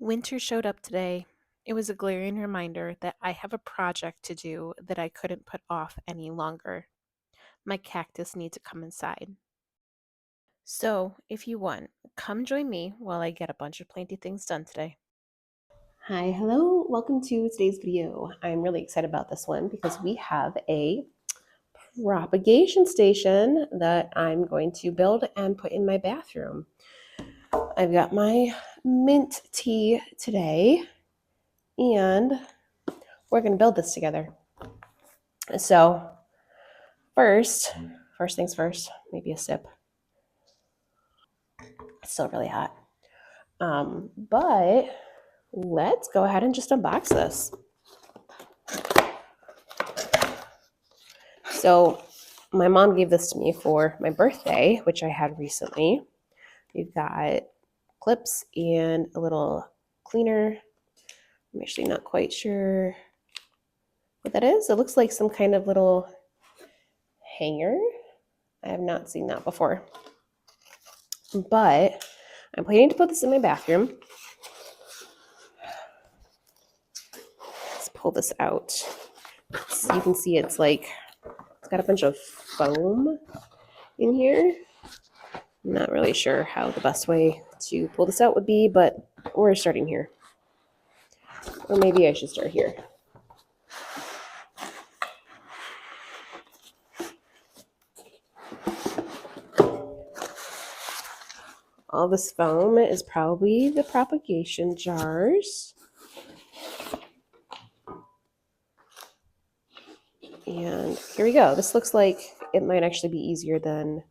Winter showed up today. It was a glaring reminder that I have a project to do that I couldn't put off any longer. My cactus needs to come inside. So, if you want, come join me while I get a bunch of planty things done today. Hi, hello, welcome to today's video. I'm really excited about this one because we have a propagation station that I'm going to build and put in my bathroom. I've got my mint tea today and we're going to build this together. So, first things first, maybe a sip. It's still really hot. But let's go ahead and just unbox this. So my mom gave this to me for my birthday, which I had recently. We've got clips and a little cleaner. I'm actually not quite sure what that is. It looks like some kind of little hanger. I have not seen that before. But I'm planning to put this in my bathroom. Let's pull this out. So you can see it's got a bunch of foam in here. I'm not really sure how the best way to pull this out would be, but we're starting here. Or maybe I should start here. All this foam is probably the propagation jars. And here we go. This looks like it might actually be easier than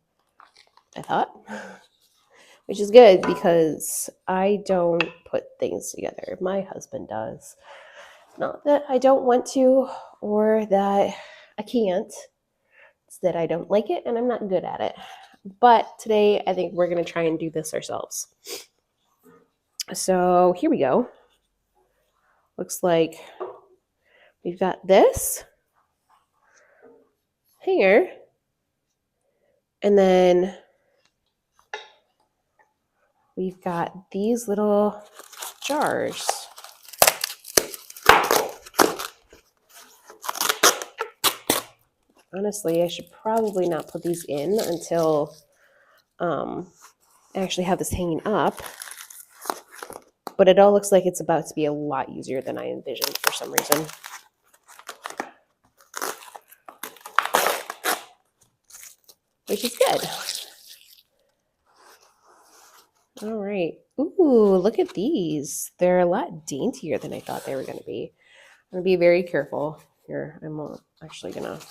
I thought, which is good because I don't put things together. My husband does. Not that I don't want to or that I can't. It's that I don't like it and I'm not good at it. But today I think we're going to try and do this ourselves. So here we go. Looks like we've got this hanger, and then we've got these little jars. Honestly, I should probably not put these in until I actually have this hanging up. But it all looks like it's about to be a lot easier than I envisioned for some reason. Which is good. All right. Ooh, look at these. They're a lot daintier than I thought they were going to be. I'm going to be very careful. Here, I'm actually going to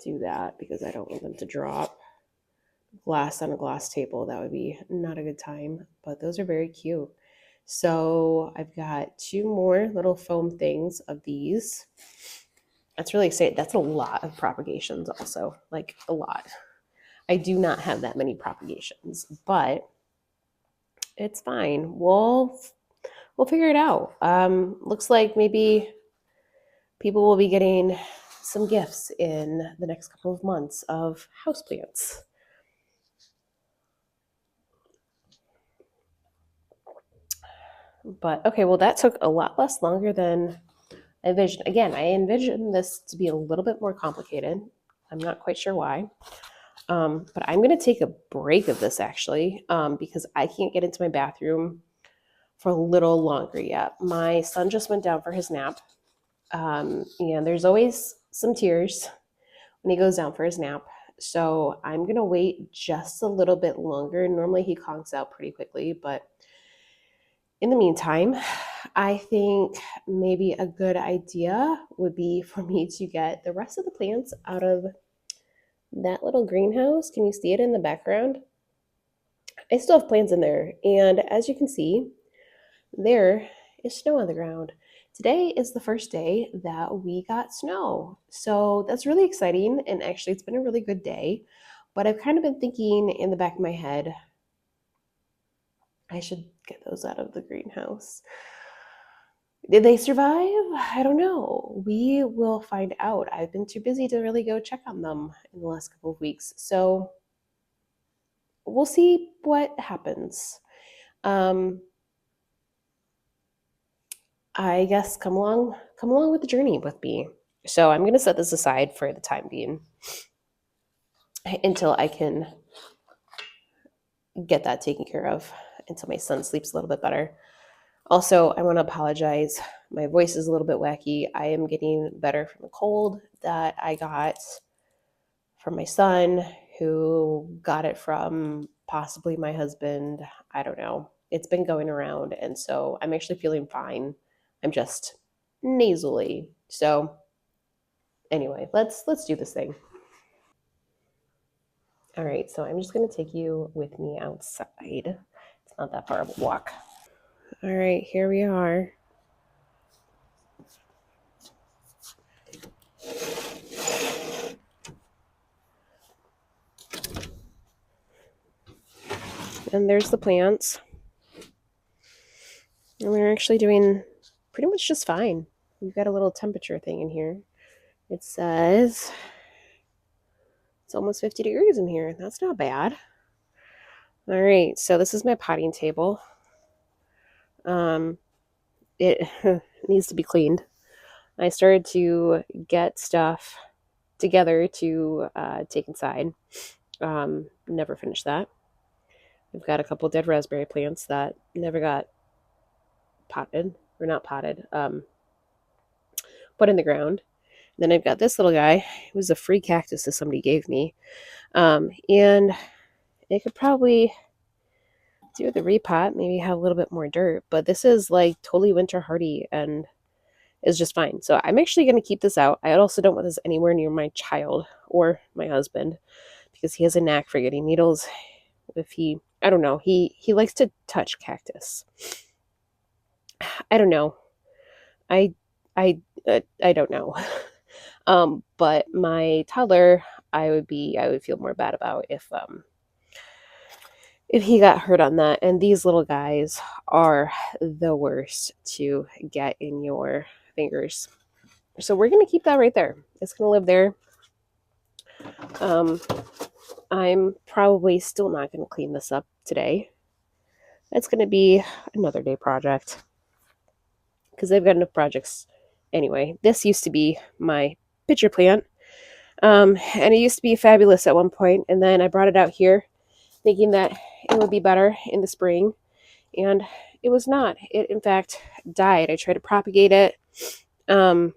do that because I don't want them to drop. Glass on a glass table, that would be not a good time, but those are very cute. So I've got two more little foam things of these. That's really exciting. That's a lot of propagations also, like a lot. I do not have that many propagations, but it's fine. We'll figure it out. Looks like maybe people will be getting some gifts in the next couple of months of houseplants. But okay, well, that took a lot less longer than I envisioned. Again, I envisioned this to be a little bit more complicated. I'm not quite sure why. But I'm going to take a break of this actually because I can't get into my bathroom for a little longer yet. My son just went down for his nap. And there's always some tears when he goes down for his nap. So I'm going to wait just a little bit longer. Normally he conks out pretty quickly, but in the meantime, I think maybe a good idea would be for me to get the rest of the plants out of that little greenhouse. Can you see it in the background? I still have plants in there, and as you can see, there is snow on the ground. Today is the first day that we got snow, so that's really exciting, and actually it's been a really good day, but I've kind of been thinking in the back of my head, I should get those out of the greenhouse. Did they survive? I don't know. We will find out. I've been too busy to really go check on them in the last couple of weeks. So we'll see what happens. Um, I guess come along with the journey with me. So I'm going to set this aside for the time being until I can get that taken care of, until my son sleeps a little bit better. Also, I want to apologize. My voice is a little bit wacky. I am getting better from a cold that I got from my son, who got it from possibly my husband. I don't know. It's been going around, and so I'm actually feeling fine. I'm just nasally. So anyway, let's do this thing. All right, so I'm just gonna take you with me outside. It's not that far of a walk. All right, here we are. And there's the plants. And we're actually doing pretty much just fine. We've got a little temperature thing in here. It says it's almost 50 degrees in here. That's not bad. All right, so this is my potting table. It needs to be cleaned. I started to get stuff together to take inside. Never finished that. I've got a couple dead raspberry plants that never got potted, or not potted, put in the ground. And then I've got this little guy. It was a free cactus that somebody gave me. And it could probably do the repot, maybe have a little bit more dirt, but this is like totally winter hardy and is just fine. So I'm actually going to keep this out. I also don't want this anywhere near my child or my husband because he has a knack for getting needles. If he, I don't know, he likes to touch cactus. I don't know. I I don't know. But my toddler, I would feel more bad about if he got hurt on that. And these little guys are the worst to get in your fingers. So we're gonna keep that right there. It's gonna live there. Um, I'm probably still not gonna clean this up today. It's gonna be another day project because I've got enough projects anyway. This used to be my pitcher plant. And it used to be fabulous at one point, and then I brought it out here thinking that it would be better in the spring, and it was not. It, in fact, died. I tried to propagate it, and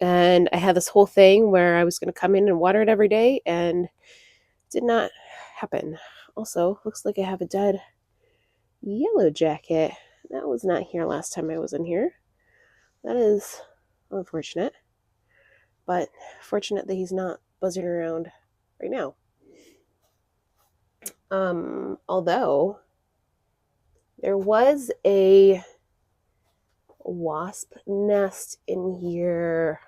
I had this whole thing where I was going to come in and water it every day, and it did not happen. Also, looks like I have a dead yellow jacket. That was not here last time I was in here. That is unfortunate, but fortunate that he's not buzzing around right now. Although there was a wasp nest in here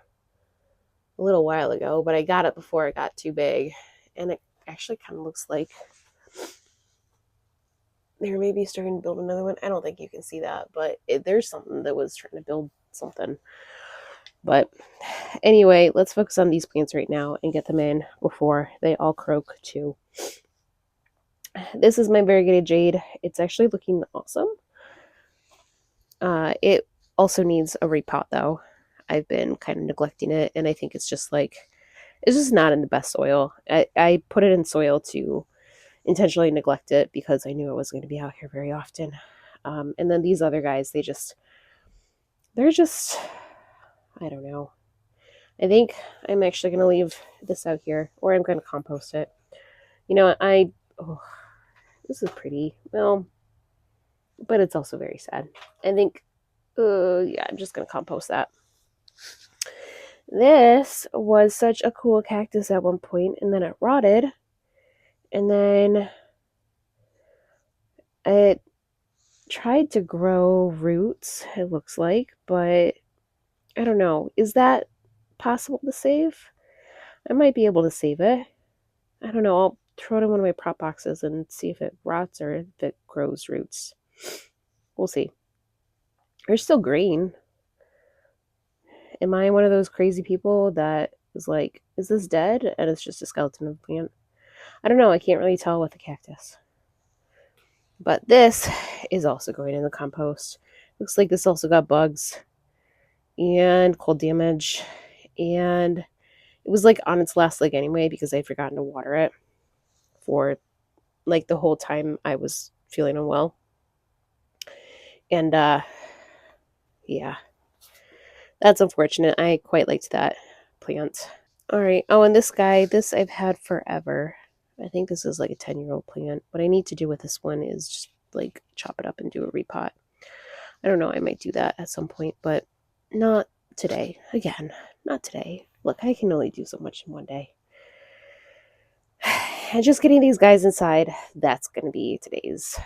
a little while ago, but I got it before it got too big, and it actually kind of looks like they're maybe starting to build another one. I don't think you can see that, but there's something that was trying to build something. But anyway, let's focus on these plants right now and get them in before they all croak too. This is my variegated jade. It's actually looking awesome. It also needs a repot though. I've been kind of neglecting it, and I think it's just not in the best soil. I put it in soil to intentionally neglect it because I knew I wasn't going to be out here very often. And then these other guys, they're just, I don't know. I think I'm actually going to leave this out here, or I'm going to compost it. You know, oh, this is pretty. Well, but it's also very sad. I think, yeah, I'm just going to compost that. This was such a cool cactus at one point, and then it rotted, and then it tried to grow roots, it looks like, but I don't know. Is that possible to save? I might be able to save it. I don't know. I'll throw it in one of my prop boxes and see if it rots or if it grows roots. We'll see. They're still green. Am I one of those crazy people that is like, is this dead? And it's just a skeleton of a plant. I don't know. I can't really tell with the cactus. But this is also going in the compost. Looks like this also got bugs and cold damage. And it was like on its last leg anyway because I'd forgotten to water it for like the whole time I was feeling unwell. And yeah, that's unfortunate. I quite liked that plant. All right. Oh, and this guy, this I've had forever. I think this is like a 10-year-old plant. What I need to do with this one is just like chop it up and do a repot. I don't know. I might do that at some point, but not today. Again, not today. Look, I can only do so much in one day. And just getting these guys inside, that's going to be today's.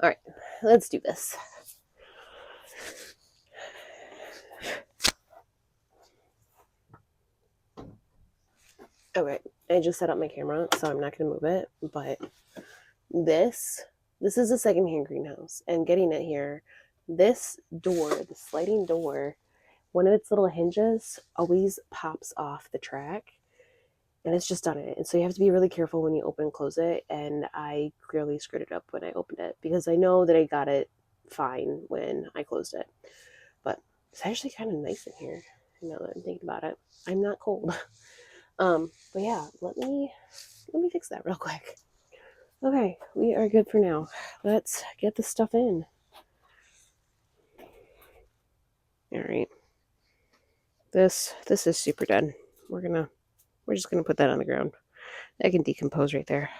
All right, let's do this. Okay, I just set up my camera, so I'm not going to move it, but this is a secondhand greenhouse, and getting it here, this door, the sliding door, one of its little hinges always pops off the track, and it's just done it. And so you have to be really careful when you open and close it, and I clearly screwed it up when I opened it because I know that I got it fine when I closed it. But it's actually kind of nice in here now that I'm thinking about it. I'm not cold. But yeah, let me fix that real quick. Okay, we are good for now. Let's get the stuff in. All right. This is super dead. We're just gonna put that on the ground. That can decompose right there.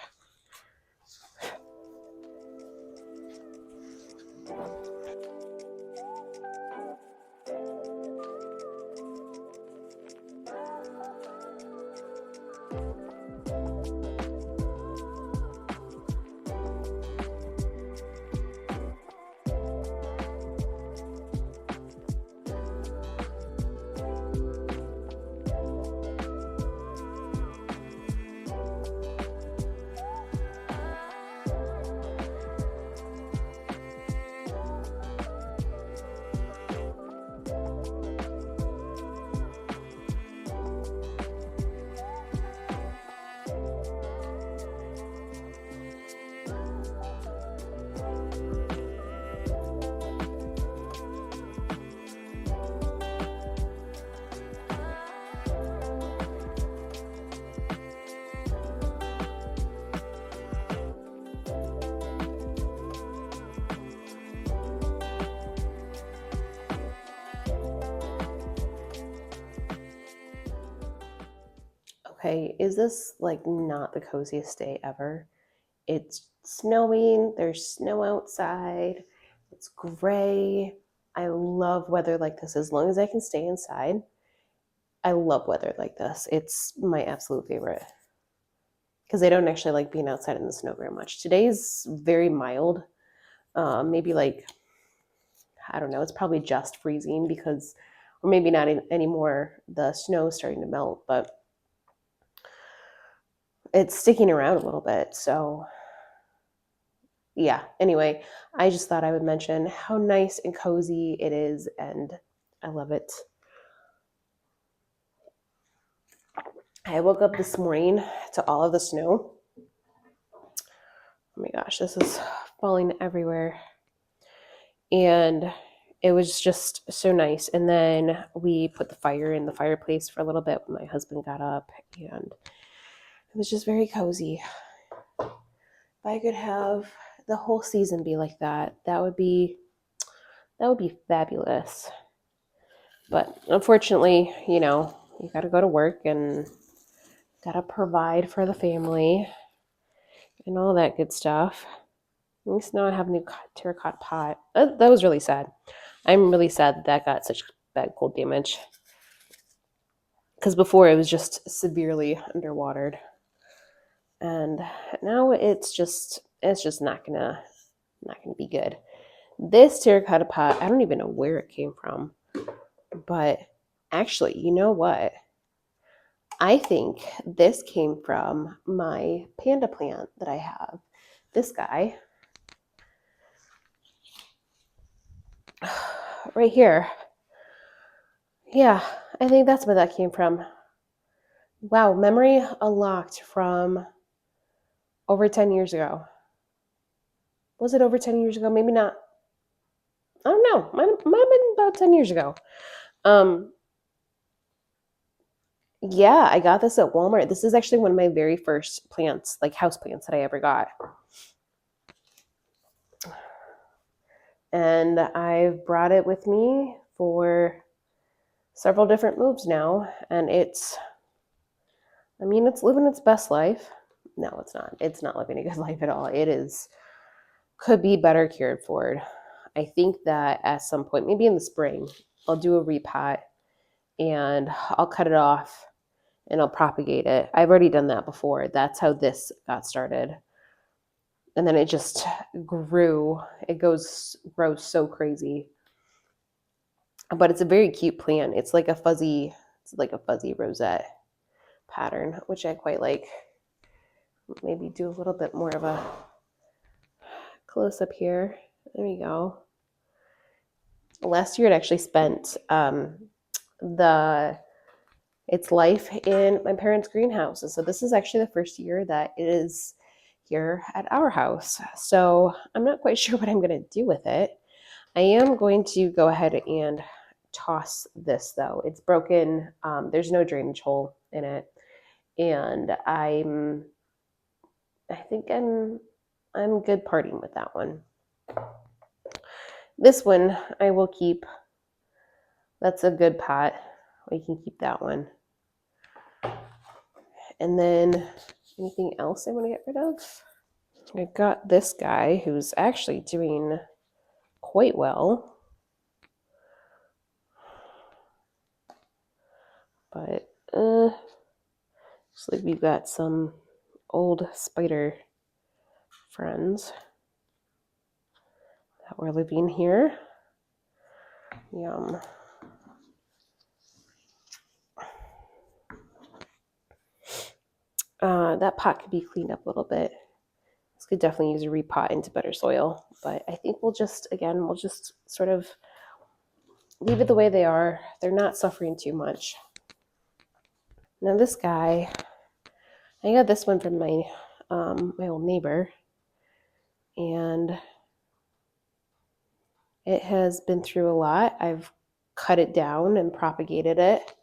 Okay, is this like not the coziest day ever? It's snowing, there's snow outside, it's gray. I love weather like this as long as I can stay inside. I love weather like this. It's my absolute favorite because I don't actually like being outside in the snow very much. Today's very mild. Maybe like, I don't know, it's probably just freezing because, or maybe not anymore. The snow is starting to melt, but it's sticking around a little bit. So yeah, anyway, I just thought I would mention how nice and cozy it is, and I love it. I woke up this morning to all of the snow. Oh my gosh, this is falling everywhere. And it was just so nice. And then we put the fire in the fireplace for a little bit when my husband got up, and it was just very cozy. If I could have the whole season be like that, that would be fabulous. But unfortunately, you got to go to work and got to provide for the family and all that good stuff. At least now I have a new terracotta pot. That was really sad. I'm really sad that got such bad cold damage. Because before it was just severely underwatered. And now it's just not gonna be good. This terracotta pot, I don't even know where it came from. But actually, you know what? I think this came from my panda plant that I have. This guy right here. Yeah, I think that's where that came from. Wow, memory unlocked from over 10 years ago. Was it over 10 years ago? Maybe not. I don't know. Might have been about 10 years ago. Um, yeah, I got this at Walmart. This is actually one of my very first plants, like house plants that I ever got. And I've brought it with me for several different moves now. And it's living its best life. No, it's not. It's not living a good life at all. Could be better cared for. I think that at some point, maybe in the spring, I'll do a repot and I'll cut it off and I'll propagate it. I've already done that before. That's how this got started. And then it just grew. Grows so crazy. But it's a very cute plant. It's like a fuzzy rosette pattern, which I quite like. Maybe do a little bit more of a close up here. There we go. Last year it actually spent the its life in my parents' greenhouse. So this is actually the first year that it is here at our house. So I'm not quite sure what I'm going to do with it. I am going to go ahead and toss this though. It's broken. There's no drainage hole in it, and I think I'm good parting with that one. This one I will keep. That's a good pot. We can keep that one. And then anything else I want to get rid of? I've got this guy who's actually doing quite well. But looks like we've got some old spider friends that were living here. Yum. That pot could be cleaned up a little bit. This could definitely use a repot into better soil. But I think we'll just sort of leave it the way they are. They're not suffering too much. Now this guy, I got this one from my old neighbor, and it has been through a lot. I've cut it down and propagated it,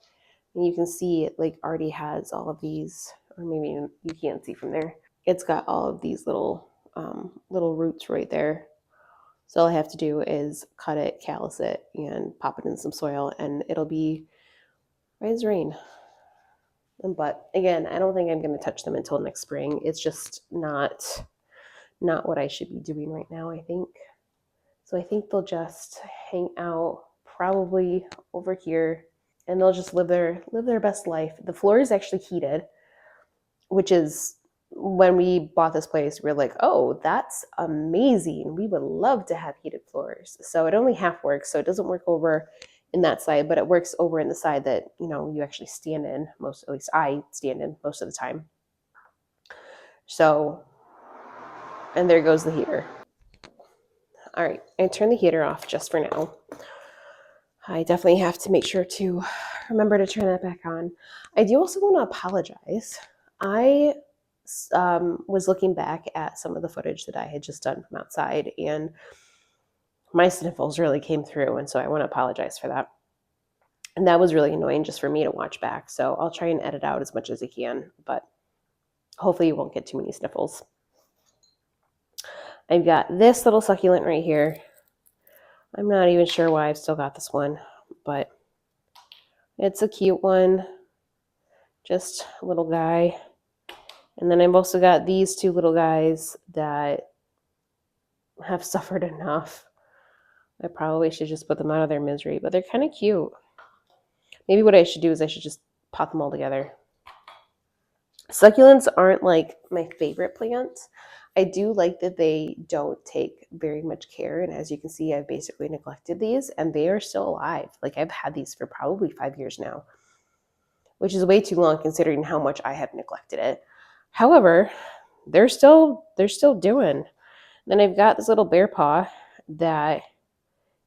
and you can see it like already has all of these, or maybe you can't see from there. It's got all of these little roots right there. So all I have to do is cut it, callus it, and pop it in some soil, and it'll be right as rain. But again, I don't think I'm going to touch them until next spring. It's just not what I should be doing right now, I think. So I think they'll just hang out probably over here, and they'll just live their best life. The floor is actually heated, which is, when we bought this place, we were like, oh, that's amazing. We would love to have heated floors. So it only half works. So it doesn't work over in that side, but it works over in the side that, you actually stand in most, at least I stand in most of the time. So, and there goes the heater. All right, I turn the heater off just for now. I definitely have to make sure to remember to turn that back on. I do also want to apologize. I was looking back at some of the footage that I had just done from outside, and my sniffles really came through, and so I want to apologize for that. And that was really annoying just for me to watch back. So I'll try and edit out as much as I can, but hopefully you won't get too many sniffles. I've got this little succulent right here. I'm not even sure why I've still got this one, but it's a cute one. Just a little guy. And then I've also got these two little guys that have suffered enough. I probably should just put them out of their misery, but they're kind of cute. Maybe what I should do is I should just pot them all together. Succulents aren't like my favorite plants. I do like that they don't take very much care. And as you can see, I've basically neglected these, and they are still alive. Like, I've had these for probably 5 years now, which is way too long considering how much I have neglected it. However, they're still doing. Then I've got this little bear paw that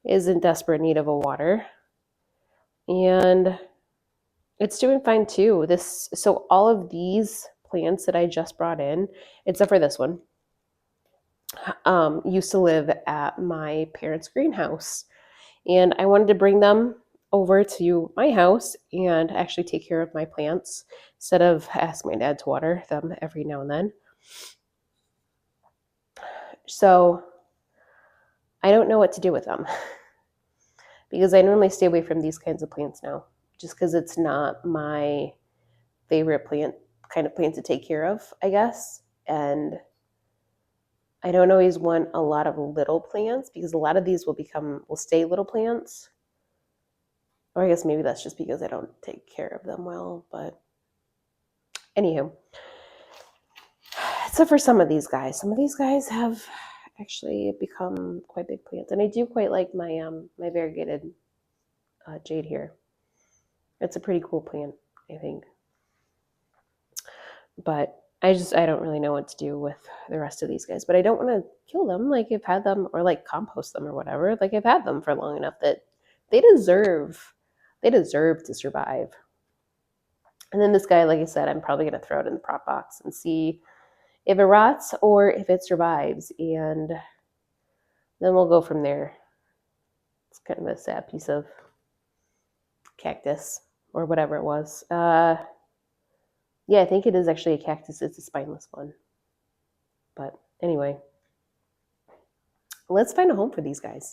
is in desperate need of a water, and it's doing fine too. So all of these plants that I just brought in, except for this one, used to live at my parents' greenhouse. And I wanted to bring them over to my house and actually take care of my plants instead of ask my dad to water them every now and then. So I don't know what to do with them because I normally stay away from these kinds of plants now just because it's not my favorite plant to take care of, I guess. And I don't always want a lot of little plants because a lot of these will stay little plants. Or I guess maybe that's just because I don't take care of them well. But anywho, except for some of these guys. Some of these guys have actually become quite big plants, and I do quite like my variegated jade here. It's a pretty cool plant, I think. But I don't really know what to do with the rest of these guys. But I don't want to kill them. Like I've had them or like compost them or whatever. Like I've had them for long enough that they deserve they deserve to survive. And then this guy, like I said, I'm probably gonna throw it in the prop box and see if it rots or if it survives, and then we'll go from there. It's kind of a sad piece of cactus or whatever it was. Yeah, I think it is actually a cactus. It's a spineless one. But anyway, let's find a home for these guys.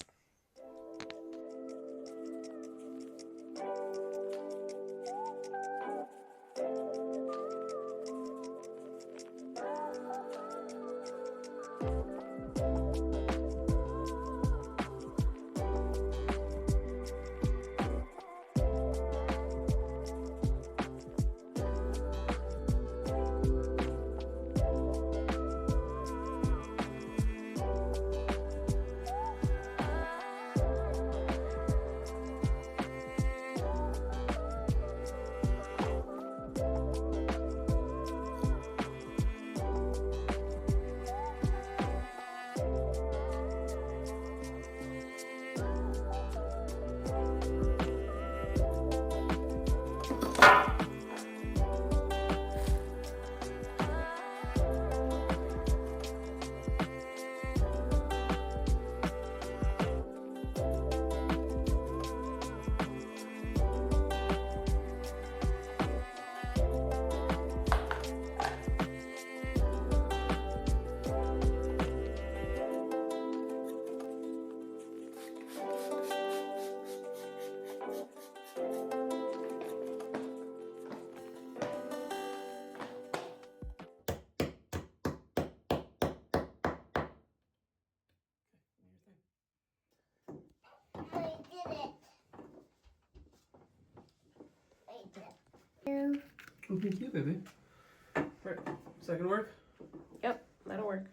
Oh, thank you, baby. Right. Second work? Yep, that'll work.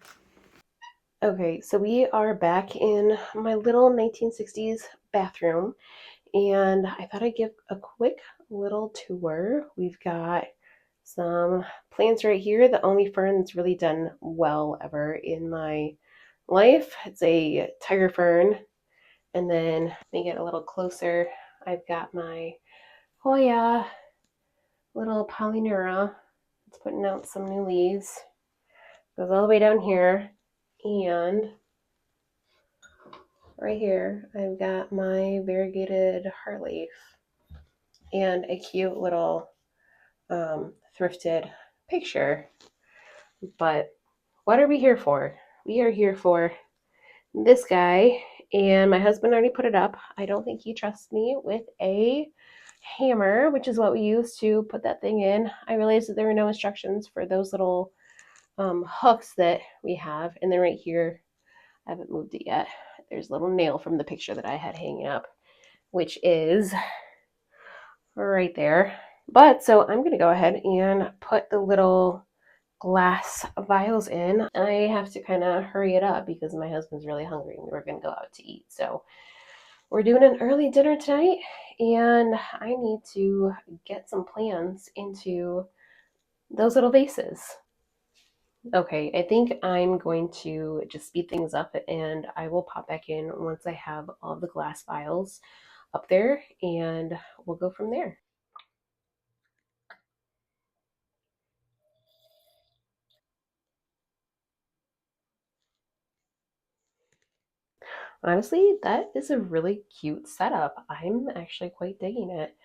Okay, so we are back in my little 1960s bathroom, and I thought I'd give a quick little tour. We've got some plants right here. The only fern that's really done well ever in my life. It's a tiger fern. And then let me get a little closer. I've got my Hoya little Polynura. It's putting out some new leaves. Goes all the way down here. And right here, I've got my variegated heartleaf and a cute little thrifted picture. But what are we here for? We are here for this guy, and my husband already put it up. I don't think he trusts me with a hammer, which is what we use to put that thing in. I realized that there were no instructions for those little hooks that we have. And then right here, I haven't moved it yet. There's a little nail from the picture that I had hanging up, which is right there. But so I'm going to go ahead and put the little glass vials in. I have to kind of hurry it up because my husband's really hungry and we were going to go out to eat. So we're doing an early dinner tonight, and I need to get some plants into those little vases. Okay, I think I'm going to just speed things up and I will pop back in once I have all the glass vials up there and we'll go from there. Honestly, that is a really cute setup. I'm actually quite digging it.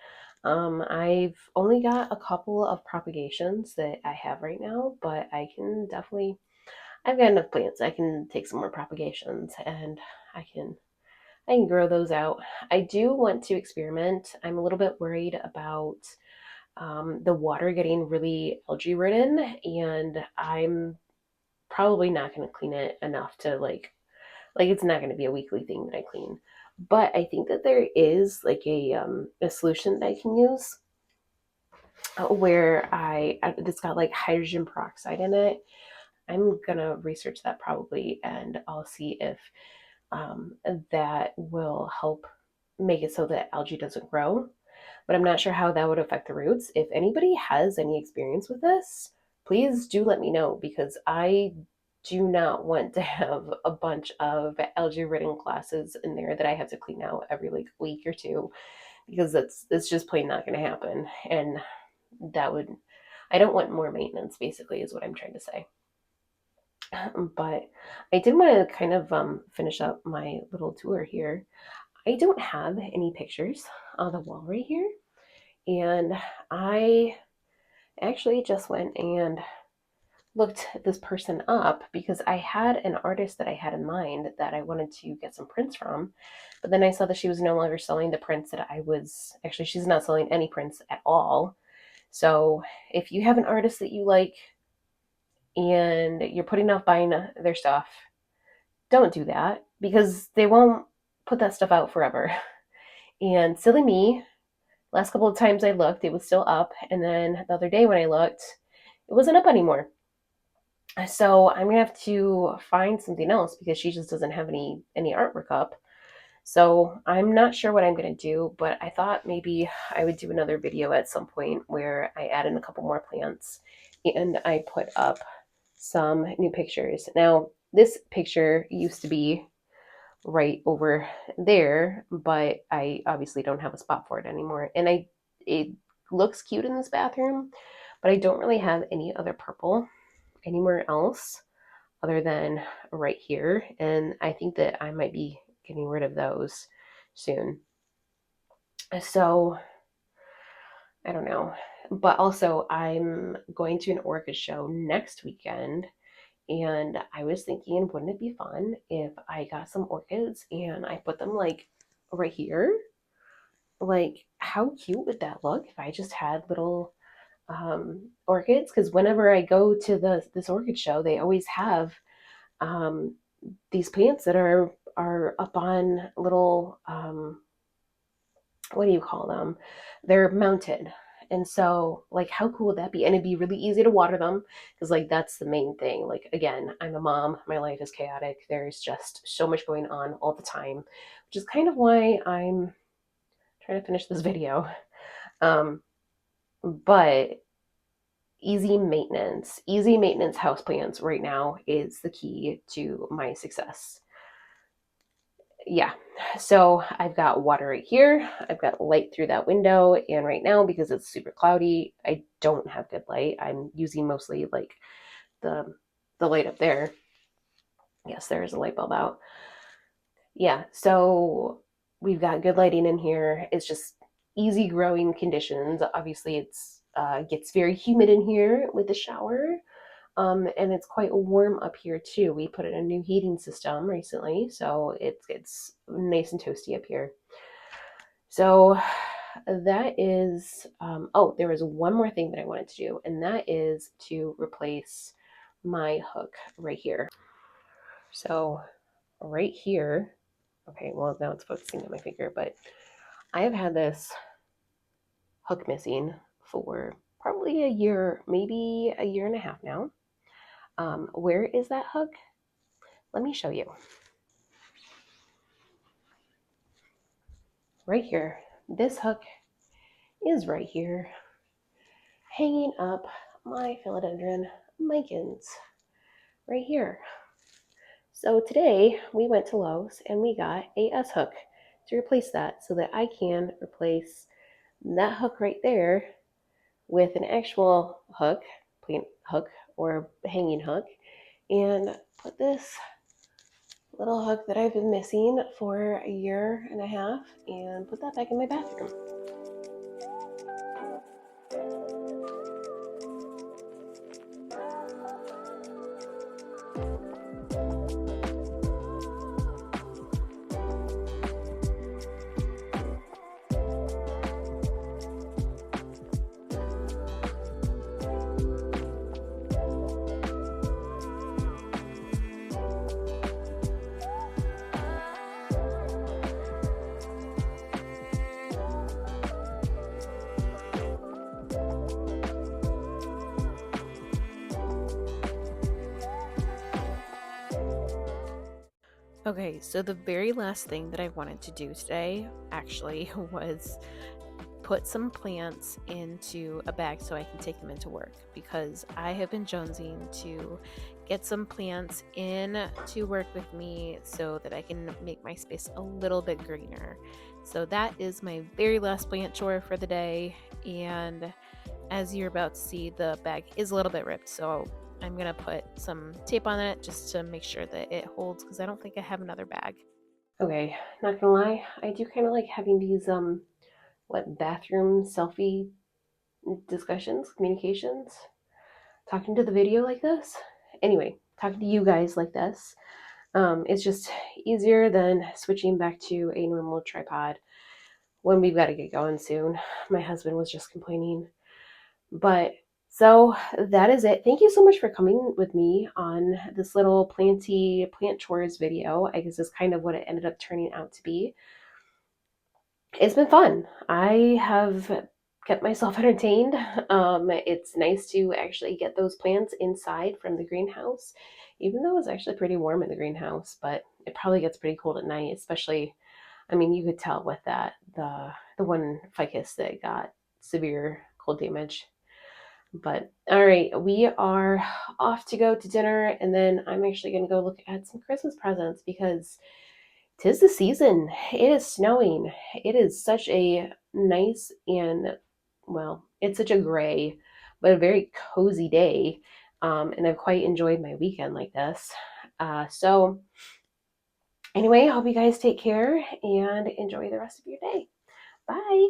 I've only got a couple of propagations that I have right now, but I can definitely, I've got enough plants. I can take some more propagations and I can I can grow those out. I do want to experiment. I'm a little bit worried about the water getting really algae ridden, and I'm probably not going to clean it enough to like it's not going to be a weekly thing that I clean. But I think that there is like a solution that I can use where it's got like hydrogen peroxide in it. I'm gonna research that probably, and I'll see if um, that will help make it so that algae doesn't grow. But I'm not sure how that would affect the roots. If anybody has any experience with this, please do let me know because I do not want to have a bunch of algae ridden classes in there that I have to clean out every like week or two because it's just plain not going to happen. And that would I don't want more maintenance basically is what I'm trying to say. But I did want to kind of finish up my little tour here. I don't have any pictures on the wall right here, and I actually just went and looked this person up because I had an artist that I had in mind that I wanted to get some prints from. But then I saw that she was no longer selling the prints that I was actually, she's not selling any prints at all. So if you have an artist that you like and you're putting off buying their stuff, don't do that because they won't put that stuff out forever. And silly me, last couple of times I looked, it was still up. And then the other day when I looked, it wasn't up anymore. So I'm gonna have to find something else because she just doesn't have any artwork up. So I'm not sure what I'm gonna do, but I thought maybe I would do another video at some point where I add in a couple more plants and I put up some new pictures. Now, this picture used to be right over there, but I obviously don't have a spot for it anymore. And it looks cute in this bathroom, but I don't really have any other purple anywhere else other than right here. And I think that I might be getting rid of those soon. So I don't know. But also, I'm going to an orchid show next weekend. And I was thinking, wouldn't it be fun if I got some orchids and I put them like right here? Like, how cute would that look if I just had little orchids? Because whenever I go to this orchid show, they always have um, these plants that are up on little what do you call them? They're mounted. And so, like, how cool would that be? And it'd be really easy to water them because, like, that's the main thing. Like, again, I'm a mom. My life is chaotic. There's just so much going on all the time, which is kind of why I'm trying to finish this video. Um, but easy maintenance houseplants right now is the key to my success. Yeah. So I've got water right here. I've got light through that window. And right now, because it's super cloudy, I don't have good light. I'm using mostly like the the light up there. Yes, there is a light bulb out. Yeah. So we've got good lighting in here. It's just easy growing conditions. Obviously, it's gets very humid in here with the shower. And it's quite warm up here too. We put in a new heating system recently, so it's nice and toasty up here. So that is, oh, there was one more thing that I wanted to do, and that is to replace my hook right here. So right here, okay, well, now it's focusing on my finger, but I have had this hook missing for probably a year, maybe a year and a half now. Where is that hook? Let me show you. Right here. This hook is right here, hanging up my philodendron micans right here. So today we went to Lowe's and we got a S hook to replace that so that I can replace that hook right there with an actual hook, plant hook or hanging hook, and put this little hook that I've been missing for a year and a half and put that back in my bathroom. Okay, so the very last thing that I wanted to do today actually was put some plants into a bag so I can take them into work because I have been jonesing to get some plants in to work with me so that I can make my space a little bit greener. So that is my very last plant chore for the day. And as you're about to see, the bag is a little bit ripped. So I'm going to put some tape on it just to make sure that it holds because I don't think I have another bag. Okay, not gonna lie, I do kind of like having these what bathroom selfie discussions, communications, talking to the video like this. Anyway, talking to you guys like this. It's just easier than switching back to a normal tripod when we've got to get going soon. My husband was just complaining. But so that is it. Thank you so much for coming with me on this little plant chores video. I guess is kind of what it ended up turning out to be. It's been fun. I have kept myself entertained. It's nice to actually get those plants inside from the greenhouse, even though it's actually pretty warm in the greenhouse, but it probably gets pretty cold at night, especially, I mean, you could tell with that, the one ficus that got severe cold damage. But all right, we are off to go to dinner, and then I'm actually going to go look at some Christmas presents because 'tis the season. It is snowing. It is such a nice and, well, it's such a gray, but a very cozy day. And I've quite enjoyed my weekend like this. So, anyway, I hope you guys take care and enjoy the rest of your day. Bye.